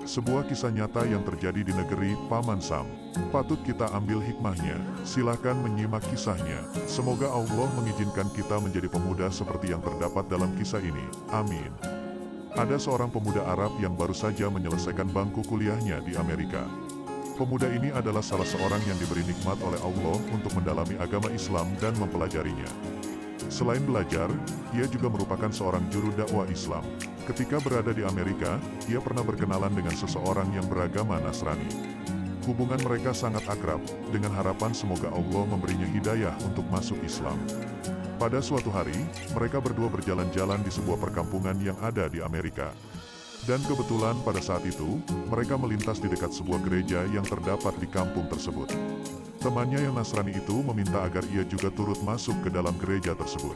Sebuah kisah nyata yang terjadi di negeri Paman Sam. Patut kita ambil hikmahnya. Silahkan menyimak kisahnya. Semoga Allah mengizinkan kita menjadi pemuda seperti yang terdapat dalam kisah ini. Amin. Ada seorang pemuda Arab yang baru saja menyelesaikan bangku kuliahnya di Amerika. Pemuda ini adalah salah seorang yang diberi nikmat oleh Allah untuk mendalami agama Islam dan mempelajarinya. Selain belajar, ia juga merupakan seorang juru dakwah Islam. Ketika berada di Amerika, ia pernah berkenalan dengan seseorang yang beragama Nasrani. Hubungan mereka sangat akrab, dengan harapan semoga Allah memberinya hidayah untuk masuk Islam. Pada suatu hari, mereka berdua berjalan-jalan di sebuah perkampungan yang ada di Amerika. Dan kebetulan pada saat itu, mereka melintas di dekat sebuah gereja yang terdapat di kampung tersebut. Temannya yang Nasrani itu meminta agar ia juga turut masuk ke dalam gereja tersebut.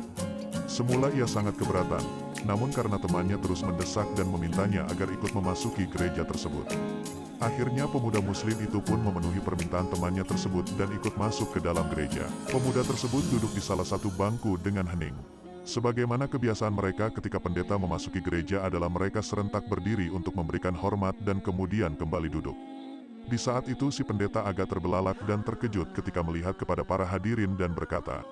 Semula ia sangat keberatan, namun karena temannya terus mendesak dan memintanya agar ikut memasuki gereja tersebut. Akhirnya pemuda muslim itu pun memenuhi permintaan temannya tersebut dan ikut masuk ke dalam gereja. Pemuda tersebut duduk di salah satu bangku dengan hening. Sebagaimana kebiasaan mereka ketika pendeta memasuki gereja adalah mereka serentak berdiri untuk memberikan hormat dan kemudian kembali duduk. Di saat itu si pendeta agak terbelalak dan terkejut ketika melihat kepada para hadirin dan berkata,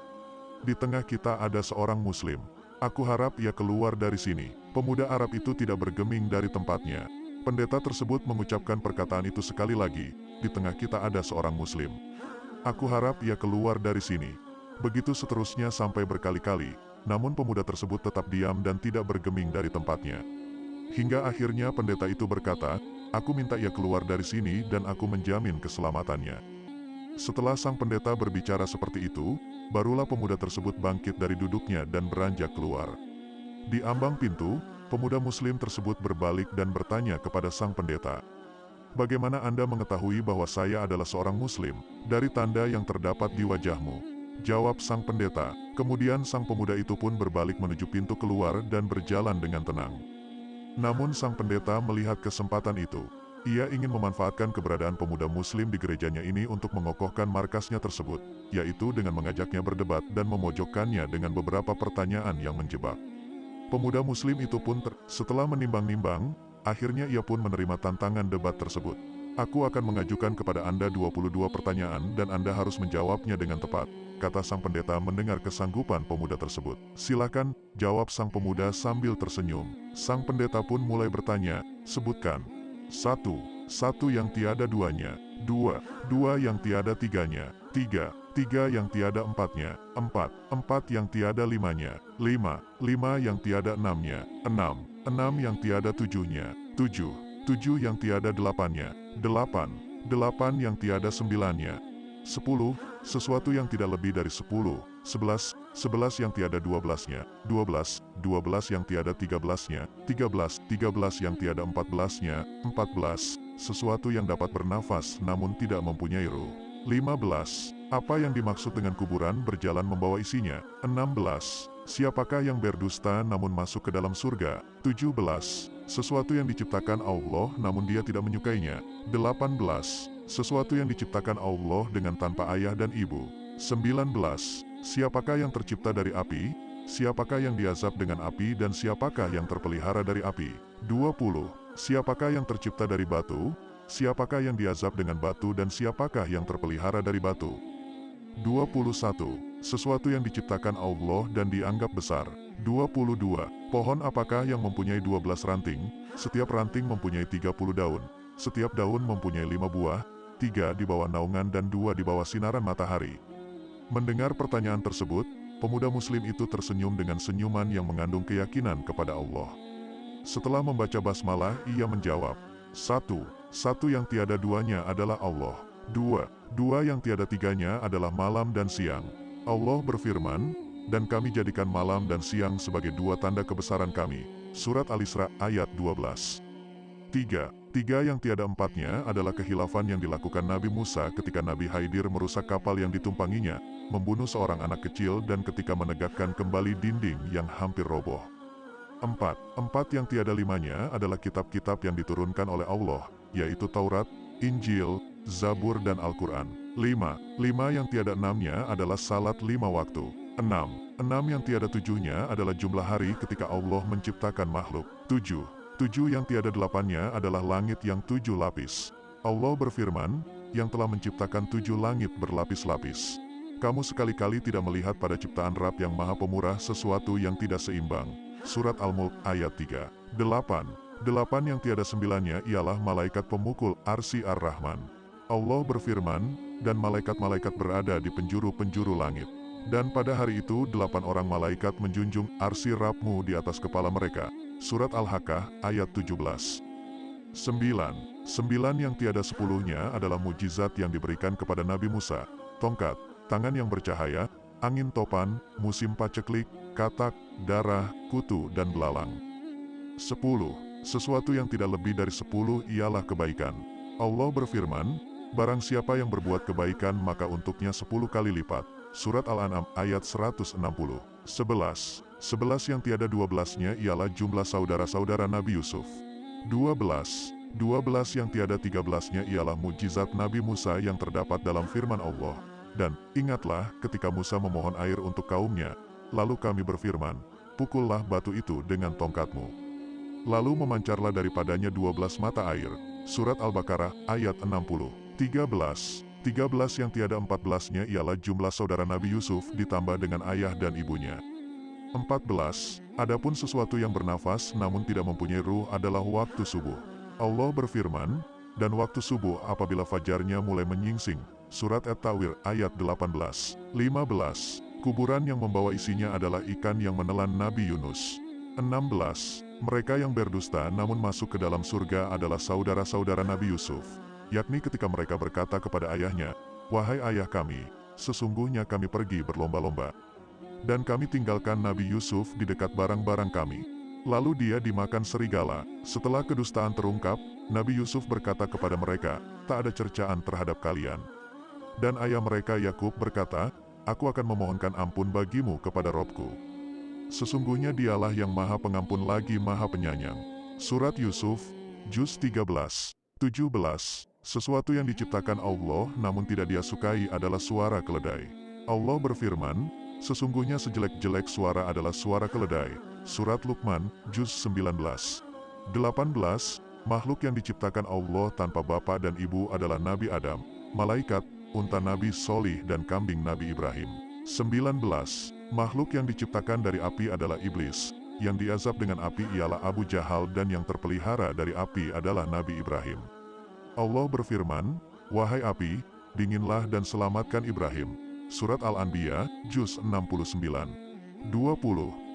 "Di tengah kita ada seorang muslim. Aku harap ia keluar dari sini." Pemuda Arab itu tidak bergeming dari tempatnya. Pendeta tersebut mengucapkan perkataan itu sekali lagi, "Di tengah kita ada seorang muslim. Aku harap ia keluar dari sini." Begitu seterusnya sampai berkali-kali, namun pemuda tersebut tetap diam dan tidak bergeming dari tempatnya. Hingga akhirnya pendeta itu berkata, "Aku minta ia keluar dari sini dan aku menjamin keselamatannya." Setelah sang pendeta berbicara seperti itu, barulah pemuda tersebut bangkit dari duduknya dan beranjak keluar. Di ambang pintu, pemuda muslim tersebut berbalik dan bertanya kepada sang pendeta, "Bagaimana Anda mengetahui bahwa saya adalah seorang muslim? Dari tanda yang terdapat di wajahmu." Jawab sang pendeta. Kemudian sang pemuda itu pun berbalik menuju pintu keluar dan berjalan dengan tenang. Namun sang pendeta melihat kesempatan itu. Ia ingin memanfaatkan keberadaan pemuda muslim di gerejanya ini untuk mengokohkan markasnya tersebut, yaitu dengan mengajaknya berdebat dan memojokkannya dengan beberapa pertanyaan yang menjebak. Pemuda muslim itu pun setelah menimbang-nimbang, akhirnya ia pun menerima tantangan debat tersebut. "Aku akan mengajukan kepada Anda 22 pertanyaan dan Anda harus menjawabnya dengan tepat," kata sang pendeta mendengar kesanggupan pemuda tersebut. "Silakan," jawab sang pemuda sambil tersenyum. Sang pendeta pun mulai bertanya, "Sebutkan. 1. 1 yang tiada duanya. 2. 2 yang tiada tiganya. 3. 3 yang tiada empatnya. 4. 4 yang tiada limanya. 5. 5 yang tiada enamnya. 6. 6 yang tiada tujuhnya. 7. 7 yang tiada delapannya. 8. 8 yang tiada sembilannya. 10. Sesuatu yang tidak lebih dari 10. 11. 11 yang tiada 12-nya. 12. 12 yang tiada 13-nya. 13. 13 yang tiada 14-nya. 14. Sesuatu yang dapat bernafas namun tidak mempunyai ruh. 15. Apa yang dimaksud dengan kuburan berjalan membawa isinya? 16. Siapakah yang berdusta namun masuk ke dalam surga? 17. Sesuatu yang diciptakan Allah namun dia tidak menyukainya. 18. Sesuatu yang diciptakan Allah dengan tanpa ayah dan ibu. 19. Siapakah yang tercipta dari api? Siapakah yang diazab dengan api dan siapakah yang terpelihara dari api? 20. Siapakah yang tercipta dari batu? Siapakah yang diazab dengan batu dan siapakah yang terpelihara dari batu? 21. Sesuatu yang diciptakan Allah dan dianggap besar. 22. Pohon apakah yang mempunyai 12 ranting? Setiap ranting mempunyai 30 daun. Setiap daun mempunyai 5 buah, 3 di bawah naungan dan 2 di bawah sinaran matahari. Mendengar pertanyaan tersebut, pemuda muslim itu tersenyum dengan senyuman yang mengandung keyakinan kepada Allah. Setelah membaca basmalah, ia menjawab, 1. 1 yang tiada duanya adalah Allah. 2. 2 yang tiada tiganya adalah malam dan siang. Allah berfirman, "Dan kami jadikan malam dan siang sebagai 2 tanda kebesaran kami." Surat Al-Isra ayat 12. 3. 3 yang tiada empatnya adalah kehilafan yang dilakukan Nabi Musa ketika Nabi Khidir merusak kapal yang ditumpanginya, membunuh seorang anak kecil dan ketika menegakkan kembali dinding yang hampir roboh. 4. 4 yang tiada limanya adalah kitab-kitab yang diturunkan oleh Allah, yaitu Taurat, Injil, Zabur dan Al-Quran. 5. 5 yang tiada enamnya adalah salat 5 waktu. 6. 6 yang tiada tujuhnya adalah jumlah hari ketika Allah menciptakan makhluk. 7. 7 yang tiada delapannya adalah langit yang 7 lapis. Allah berfirman, yang telah menciptakan 7 langit berlapis-lapis. Kamu sekali-kali tidak melihat pada ciptaan Rabb yang Maha Pemurah sesuatu yang tidak seimbang. Surat Al-Mulk ayat 3. 8 yang tiada sembilannya ialah malaikat pemukul arsy Ar-Rahman. Allah berfirman, dan malaikat-malaikat berada di penjuru-penjuru langit. Dan pada hari itu 8 orang malaikat menjunjung arsy Rabb-mu di atas kepala mereka. Surat Al-Haqqah ayat 17. 9 yang tiada sepuluhnya adalah mukjizat yang diberikan kepada Nabi Musa. Tongkat, tangan yang bercahaya, angin topan, musim paceklik, katak, darah, kutu dan belalang. 10. Sesuatu yang tidak lebih dari 10 ialah kebaikan. Allah berfirman, barang siapa yang berbuat kebaikan maka untuknya 10 kali lipat. Surat Al-An'am ayat 160. 11 yang tiada 12-nya ialah jumlah saudara-saudara Nabi Yusuf. 12 yang tiada 13-nya ialah mukjizat Nabi Musa yang terdapat dalam firman Allah. Dan, ingatlah ketika Musa memohon air untuk kaumnya, lalu kami berfirman, pukullah batu itu dengan tongkatmu. Lalu memancarlah daripadanya 12 mata air. Surat Al-Baqarah ayat 60. 13 yang tiada 14-nya ialah jumlah saudara Nabi Yusuf ditambah dengan ayah dan ibunya. 14. Adapun sesuatu yang bernafas namun tidak mempunyai ruh adalah waktu subuh. Allah berfirman, dan waktu subuh apabila fajarnya mulai menyingsing. Surat At-Tawir ayat 18. 15. Kuburan yang membawa isinya adalah ikan yang menelan Nabi Yunus. 16. Mereka yang berdusta namun masuk ke dalam surga adalah saudara-saudara Nabi Yusuf, yakni ketika mereka berkata kepada ayahnya, wahai ayah kami, sesungguhnya kami pergi berlomba-lomba. Dan kami tinggalkan Nabi Yusuf di dekat barang-barang kami. Lalu dia dimakan serigala. Setelah kedustaan terungkap, Nabi Yusuf berkata kepada mereka, tak ada cercaan terhadap kalian. Dan ayah mereka Yakub berkata, aku akan memohonkan ampun bagimu kepada Robku. Sesungguhnya dialah yang maha pengampun lagi maha penyayang. Surat Yusuf, Juz 13, 17. Sesuatu yang diciptakan Allah namun tidak dia sukai adalah suara keledai. Allah berfirman, sesungguhnya sejelek-jelek suara adalah suara keledai. Surat Luqman, Juz 19. 18. Makhluk yang diciptakan Allah tanpa bapa dan ibu adalah Nabi Adam, malaikat, unta Nabi Solih dan kambing Nabi Ibrahim. 19. Makhluk yang diciptakan dari api adalah iblis, yang diazab dengan api ialah Abu Jahal dan yang terpelihara dari api adalah Nabi Ibrahim. Allah berfirman, wahai api, dinginlah dan selamatkan Ibrahim. Surat Al-Anbiya, Juz 69. 20.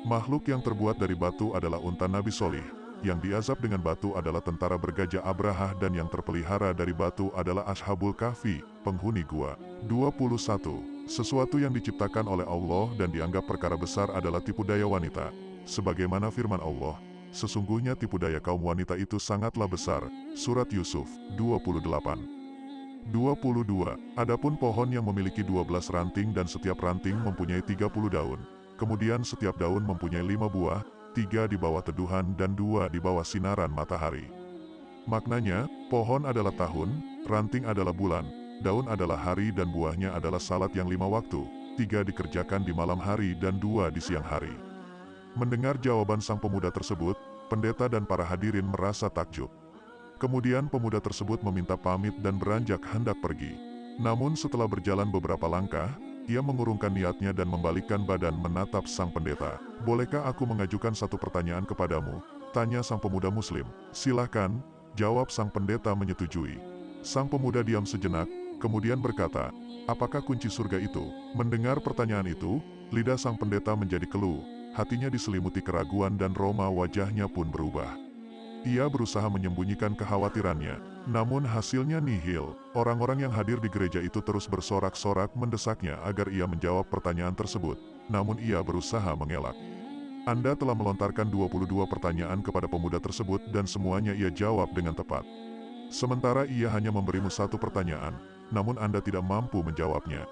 Makhluk yang terbuat dari batu adalah unta Nabi Solih, yang diazab dengan batu adalah tentara bergajah Abrahah dan yang terpelihara dari batu adalah Ashabul Kahfi, penghuni gua. 21. Sesuatu yang diciptakan oleh Allah dan dianggap perkara besar adalah tipu daya wanita. Sebagaimana firman Allah, sesungguhnya tipu daya kaum wanita itu sangatlah besar. Surat Yusuf, 28. 22. Adapun pohon yang memiliki 12 ranting dan setiap ranting mempunyai 30 daun. Kemudian setiap daun mempunyai 5 buah, 3 di bawah teduhan dan 2 di bawah sinaran matahari. Maknanya, pohon adalah tahun, ranting adalah bulan, daun adalah hari dan buahnya adalah salat yang 5 waktu, 3 dikerjakan di malam hari dan 2 di siang hari. Mendengar jawaban sang pemuda tersebut, pendeta dan para hadirin merasa takjub. Kemudian pemuda tersebut meminta pamit dan beranjak hendak pergi. Namun setelah berjalan beberapa langkah, ia mengurungkan niatnya dan membalikkan badan menatap sang pendeta. Bolehkah aku mengajukan satu pertanyaan kepadamu? Tanya sang pemuda muslim. Silahkan, jawab sang pendeta menyetujui. Sang pemuda diam sejenak, kemudian berkata, apakah kunci surga itu? Mendengar pertanyaan itu, lidah sang pendeta menjadi keluh, hatinya diselimuti keraguan dan roma wajahnya pun berubah. Ia berusaha menyembunyikan kekhawatirannya, namun hasilnya nihil. Orang-orang yang hadir di gereja itu terus bersorak-sorak mendesaknya agar ia menjawab pertanyaan tersebut, namun ia berusaha mengelak. Anda telah melontarkan 22 pertanyaan kepada pemuda tersebut dan semuanya ia jawab dengan tepat. Sementara ia hanya memberimu satu pertanyaan, namun Anda tidak mampu menjawabnya.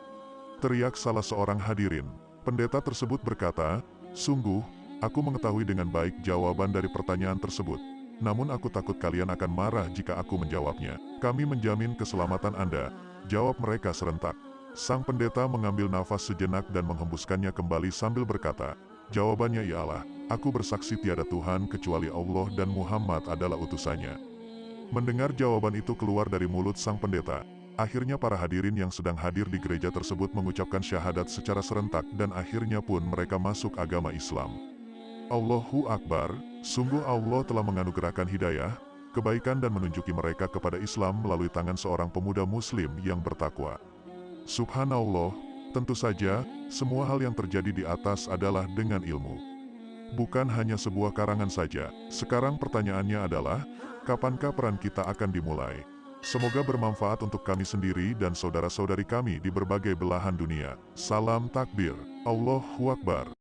Teriak salah seorang hadirin. Pendeta tersebut berkata, sungguh, aku mengetahui dengan baik jawaban dari pertanyaan tersebut. Namun aku takut kalian akan marah jika aku menjawabnya. Kami menjamin keselamatan Anda, jawab mereka serentak. Sang pendeta mengambil nafas sejenak dan menghembuskannya kembali sambil berkata, jawabannya ialah, Aku bersaksi tiada Tuhan kecuali Allah dan Muhammad adalah utusannya. Mendengar jawaban itu keluar dari mulut sang pendeta, akhirnya para hadirin yang sedang hadir di gereja tersebut mengucapkan syahadat secara serentak dan akhirnya pun mereka masuk agama Islam. Allahu Akbar, sungguh Allah telah menganugerahkan hidayah, kebaikan dan menunjuki mereka kepada Islam melalui tangan seorang pemuda muslim yang bertakwa. Subhanallah, tentu saja, semua hal yang terjadi di atas adalah dengan ilmu. Bukan hanya sebuah karangan saja. Sekarang pertanyaannya adalah, kapankah peran kita akan dimulai? Semoga bermanfaat untuk kami sendiri dan saudara-saudari kami di berbagai belahan dunia. Salam takbir, Allahu Akbar.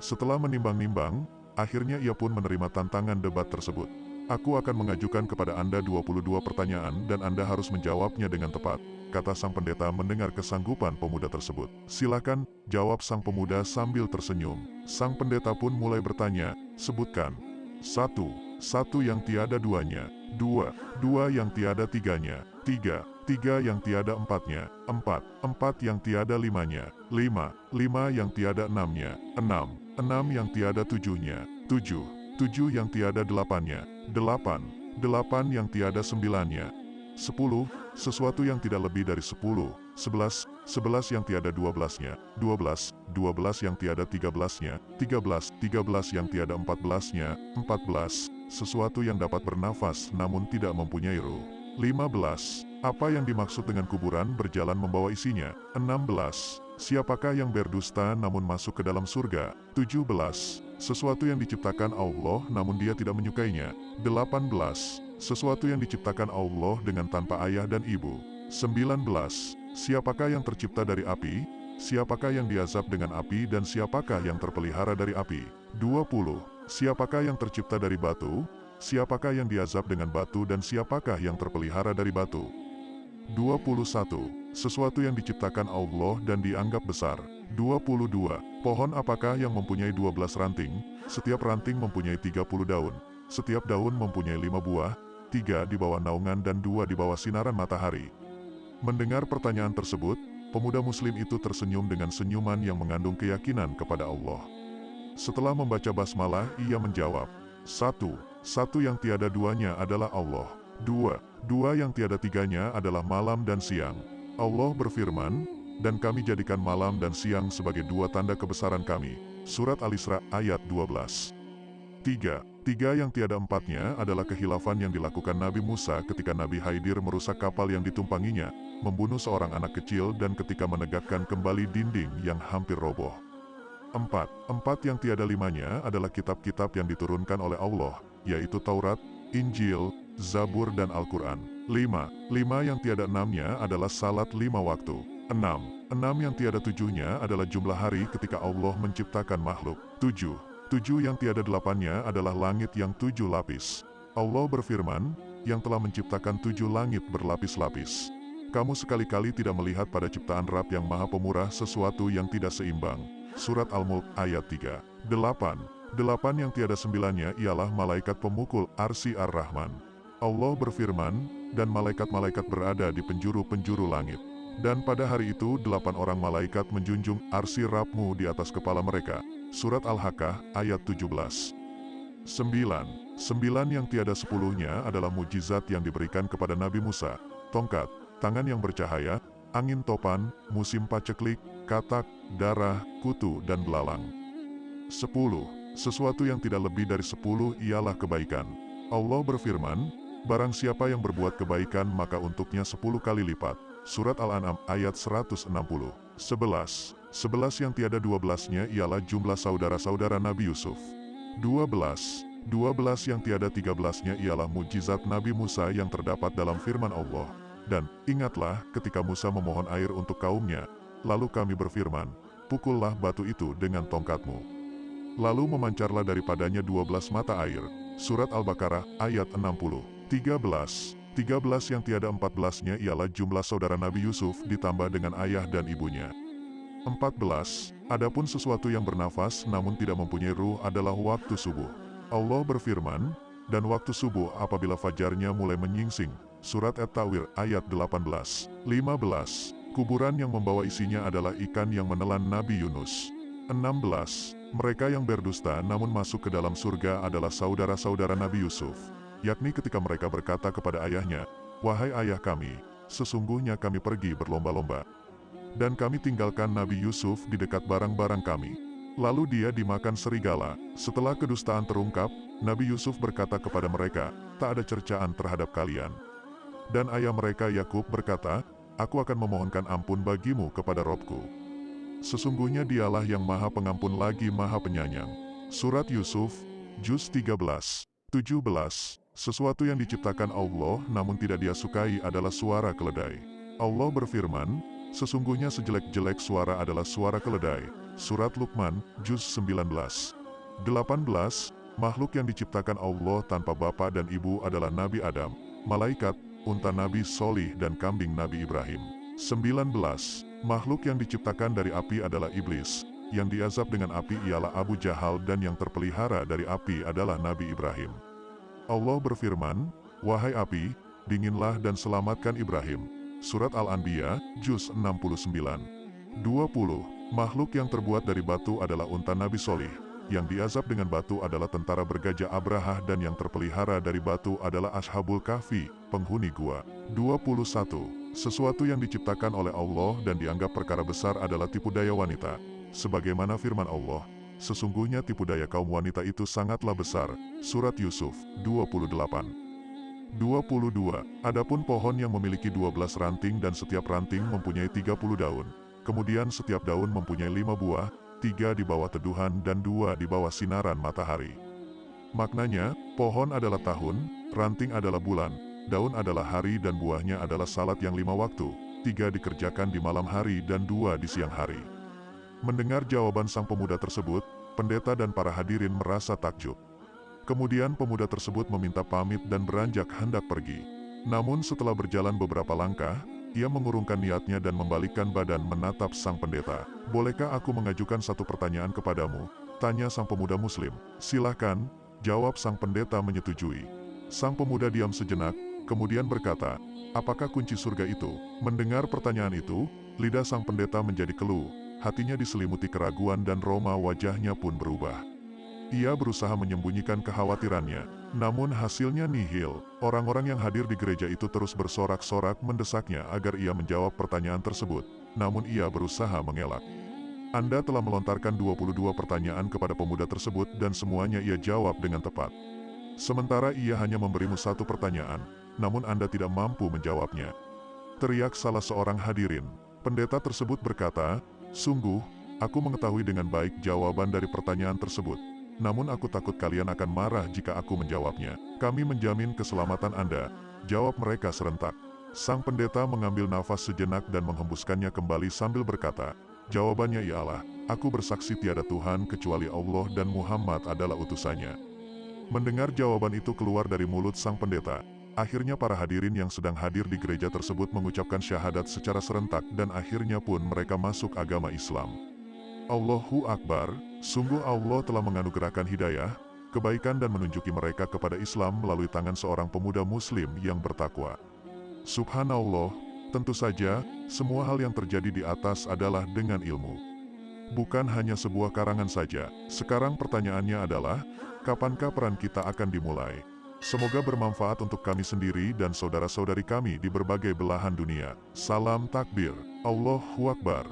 Setelah menimbang-nimbang, akhirnya ia pun menerima tantangan debat tersebut. Aku akan mengajukan kepada Anda 22 pertanyaan dan Anda harus menjawabnya dengan tepat, kata sang pendeta mendengar kesanggupan pemuda tersebut. Silakan, jawab sang pemuda sambil tersenyum. Sang pendeta pun mulai bertanya, sebutkan. 1. 1 yang tiada duanya. 2. 2 yang tiada tiganya. 3. 3 yang tiada empatnya. 4. 4 yang tiada limanya. 5. 5 yang tiada enamnya. 6. 6 yang tiada tujuhnya. 7. 7 yang tiada delapannya. 8. 8 yang tiada sembilannya. 10. Sesuatu yang tidak lebih dari 10. 11. 11 yang tiada 12-nya. 12. 12 yang tiada 13-nya. 13. 13 yang tiada 14-nya. 14. Sesuatu yang dapat bernafas namun tidak mempunyai ruh. 15. Apa yang dimaksud dengan kuburan berjalan membawa isinya? 16. Siapakah yang berdusta namun masuk ke dalam surga? 17. Sesuatu yang diciptakan Allah namun dia tidak menyukainya. 18. Sesuatu yang diciptakan Allah dengan tanpa ayah dan ibu. 19. Siapakah yang tercipta dari api? Siapakah yang diazab dengan api dan siapakah yang terpelihara dari api? 20. Siapakah yang tercipta dari batu? Siapakah yang diazab dengan batu dan siapakah yang terpelihara dari batu? 21. Sesuatu yang diciptakan Allah dan dianggap besar. 22. Pohon apakah yang mempunyai 12 ranting? Setiap ranting mempunyai 30 daun. Setiap daun mempunyai 5 buah, 3 di bawah naungan dan 2 di bawah sinaran matahari. Mendengar pertanyaan tersebut, pemuda muslim itu tersenyum dengan senyuman yang mengandung keyakinan kepada Allah. Setelah membaca basmalah, ia menjawab, 1. 1 yang tiada duanya adalah Allah. 2. 2 yang tiada tiganya adalah malam dan siang. Allah berfirman, dan kami jadikan malam dan siang sebagai 2 tanda kebesaran kami. Surat Al-Isra ayat 12. 3. 3 yang tiada empatnya adalah kehilafan yang dilakukan Nabi Musa ketika Nabi Khidir merusak kapal yang ditumpanginya, membunuh seorang anak kecil dan ketika menegakkan kembali dinding yang hampir roboh. 4. 4 yang tiada limanya adalah kitab-kitab yang diturunkan oleh Allah, yaitu Taurat, Injil, Zabur dan Al-Quran. 5. 5 yang tiada enamnya adalah salat 5 waktu. 6. 6 yang tiada tujuhnya adalah jumlah hari ketika Allah menciptakan makhluk. 7. 7 yang tiada delapannya adalah langit yang 7 lapis. Allah berfirman, yang telah menciptakan 7 langit berlapis-lapis. Kamu sekali-kali tidak melihat pada ciptaan Rabb yang maha pemurah sesuatu yang tidak seimbang. Surat Al-Mulk ayat 3. 8. 8 yang tiada sembilannya ialah malaikat pemukul arsy Ar-Rahman. Allah berfirman, dan malaikat-malaikat berada di penjuru-penjuru langit. Dan pada hari itu 8 orang malaikat menjunjung arsy Rabb-mu di atas kepala mereka. Surat Al-Haqqah ayat 17. 9. 9 yang tiada 10-nya adalah mukjizat yang diberikan kepada Nabi Musa. Tongkat, tangan yang bercahaya, angin topan, musim paceklik, katak, darah, kutu dan belalang. 10. Sesuatu yang tidak lebih dari 10 ialah kebaikan. Allah berfirman, barang siapa yang berbuat kebaikan maka untuknya 10 kali lipat. Surat Al-An'am ayat 160. 11. 11 yang tiada 12-nya ialah jumlah saudara-saudara Nabi Yusuf. 12. 12 yang tiada 13-nya ialah mukjizat Nabi Musa yang terdapat dalam firman Allah. Dan, ingatlah ketika Musa memohon air untuk kaumnya, lalu kami berfirman, pukullah batu itu dengan tongkatmu. Lalu memancarlah daripadanya 12 mata air. Surat Al-Baqarah ayat 60. 13. 13 yang tiada 14-nya ialah jumlah saudara Nabi Yusuf ditambah dengan ayah dan ibunya. 14. Adapun sesuatu yang bernafas namun tidak mempunyai ruh adalah waktu subuh. Allah berfirman, dan waktu subuh apabila fajarnya mulai menyingsing. Surat At-Tawir ayat 18. 15. Kuburan yang membawa isinya adalah ikan yang menelan Nabi Yunus. 16. Mereka yang berdusta namun masuk ke dalam surga adalah saudara-saudara Nabi Yusuf, yakni ketika mereka berkata kepada ayahnya, "Wahai ayah kami, sesungguhnya kami pergi berlomba-lomba, dan kami tinggalkan Nabi Yusuf di dekat barang-barang kami. Lalu dia dimakan serigala." Setelah kedustaan terungkap, Nabi Yusuf berkata kepada mereka, "Tak ada cercaan terhadap kalian." Dan ayah mereka Yakub berkata, "Aku akan memohonkan ampun bagimu kepada Robku. Sesungguhnya dialah yang maha pengampun lagi maha penyayang." Surat Yusuf, Juz 13, 17. Sesuatu yang diciptakan Allah namun tidak dia sukai adalah suara keledai. Allah berfirman, "Sesungguhnya sejelek-jelek suara adalah suara keledai." Surat Luqman, Juz 19, 18. Makhluk yang diciptakan Allah tanpa bapa dan ibu adalah Nabi Adam, malaikat, unta Nabi Solih dan kambing Nabi Ibrahim. 19. Makhluk yang diciptakan dari api adalah iblis, yang diazab dengan api ialah Abu Jahal dan yang terpelihara dari api adalah Nabi Ibrahim. Allah berfirman, "Wahai api, dinginlah dan selamatkan Ibrahim." Surat Al-Anbiya, Juz 69, 20. Makhluk yang terbuat dari batu adalah unta Nabi Solih, yang diazab dengan batu adalah tentara bergajah Abrahah dan yang terpelihara dari batu adalah Ashabul Kahfi, penghuni gua. 21. Sesuatu yang diciptakan oleh Allah dan dianggap perkara besar adalah tipu daya wanita. Sebagaimana firman Allah, "Sesungguhnya tipu daya kaum wanita itu sangatlah besar." Surat Yusuf, 28, 22. Adapun pohon yang memiliki 12 ranting dan setiap ranting mempunyai 30 daun. Kemudian setiap daun mempunyai 5 buah, 3 di bawah teduhan dan 2 di bawah sinaran matahari. Maknanya, pohon adalah tahun, ranting adalah bulan, daun adalah hari dan buahnya adalah salat yang 5 waktu, 3 dikerjakan di malam hari dan 2 di siang hari. Mendengar jawaban sang pemuda tersebut, pendeta dan para hadirin merasa takjub. Kemudian pemuda tersebut meminta pamit dan beranjak hendak pergi. Namun setelah berjalan beberapa langkah, ia mengurungkan niatnya dan membalikkan badan menatap sang pendeta. "Bolehkah aku mengajukan satu pertanyaan kepadamu?" tanya sang pemuda muslim. "Silahkan," jawab sang pendeta menyetujui. Sang pemuda diam sejenak, kemudian berkata, "Apakah kunci surga itu?" Mendengar pertanyaan itu, lidah sang pendeta menjadi keluh, hatinya diselimuti keraguan dan roma wajahnya pun berubah. Ia berusaha menyembunyikan kekhawatirannya, namun hasilnya nihil. Orang-orang yang hadir di gereja itu terus bersorak-sorak mendesaknya agar ia menjawab pertanyaan tersebut, namun ia berusaha mengelak. "Anda telah melontarkan 22 pertanyaan kepada pemuda tersebut dan semuanya ia jawab dengan tepat. Sementara ia hanya memberimu satu pertanyaan, namun Anda tidak mampu menjawabnya," teriak salah seorang hadirin. Pendeta tersebut berkata, "Sungguh, aku mengetahui dengan baik jawaban dari pertanyaan tersebut. Namun aku takut kalian akan marah jika aku menjawabnya." "Kami menjamin keselamatan Anda," jawab mereka serentak. Sang pendeta mengambil nafas sejenak dan menghembuskannya kembali sambil berkata, "Jawabannya ialah, aku bersaksi tiada Tuhan kecuali Allah dan Muhammad adalah utusannya." Mendengar jawaban itu keluar dari mulut sang pendeta, akhirnya para hadirin yang sedang hadir di gereja tersebut mengucapkan syahadat secara serentak dan akhirnya pun mereka masuk agama Islam. Allahu Akbar, sungguh Allah telah menganugerahkan hidayah, kebaikan dan menunjuki mereka kepada Islam melalui tangan seorang pemuda muslim yang bertakwa. Subhanallah, tentu saja, semua hal yang terjadi di atas adalah dengan ilmu. Bukan hanya sebuah karangan saja. Sekarang pertanyaannya adalah, kapankah peran kita akan dimulai? Semoga bermanfaat untuk kami sendiri dan saudara-saudari kami di berbagai belahan dunia. Salam takbir, Allahu Akbar.